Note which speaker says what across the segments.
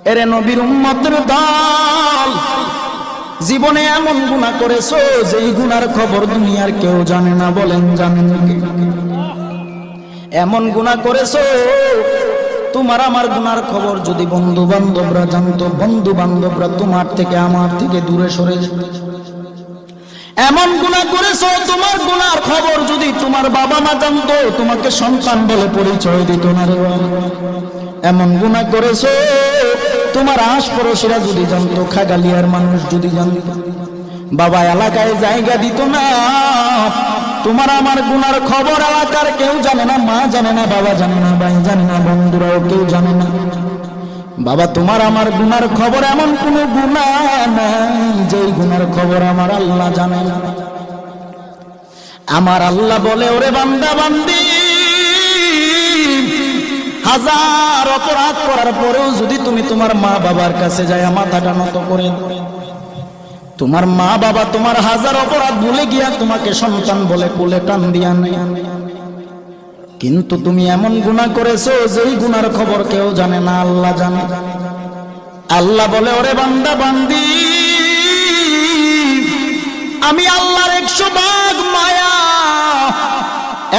Speaker 1: এরে নবীর উম্মতের দল, জীবনে এমন গুনাহ করেছো যেই গুনার খবর দুনিয়ার কেউ জানে না, বলেন জানেন কে? এমন গুনাহ করেছো তোমার আমার গুনার খবর যদি বন্ধু বান্ধবরা জানতো, বন্ধু বান্ধবরা তোমার থেকে আমার থেকে দূরে সরে যেত। এমন গুনাহ করেছো তোমার গুনার খবর যদি তোমার বাবা মা জানতো, তোমাকে সন্তান বলে পরিচয় দিত না রে। এমন গুনাহ করেছো তোমার আশপাশেরা যদি জানতো, খাগালিয়ার মানুষ যদি জানতো, বাবা এলাকায় জায়গা দিত না। তোমার আমার গুনার খবর এলাকার কেউ জানে না, মা জানে না, বাবা জানে না, ভাই জানে না, বন্ধুরাও কেউ জানে না। বাবা তোমার আমার গুনার খবর এমন কোন গুনাহ নাই যেই গুনার খবর আমার আল্লাহ জানে না। আমার আল্লাহ বলে, ওরে বান্দা বান্দি, হাজার অপরাধ করার পরেও যদি তুমি তোমার মা বাবার কাছে যায় মাথাটা নত করে, তোমার মা বাবা তোমার হাজার অপরাধ ভুলে গিয়া তোমাকে সন্তান বলে কোলে টান দিয়া নেই, কিন্তু তুমি এমন গুনাহ করেছো যেই গুনার খবর কেউ জানে না, আল্লাহ জানে। আল্লাহ বলে, ওরে বান্দা বান্দি, আমি আল্লাহর 100 ভাগ মায়া,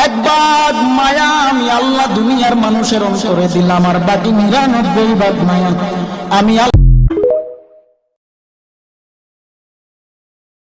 Speaker 1: 1 ভাগ মায়া আমি আল্লাহ দুনিয়ার মানুষের অন্তরে দিলাম, আর বাকি 99 ভাগ মায়া আমি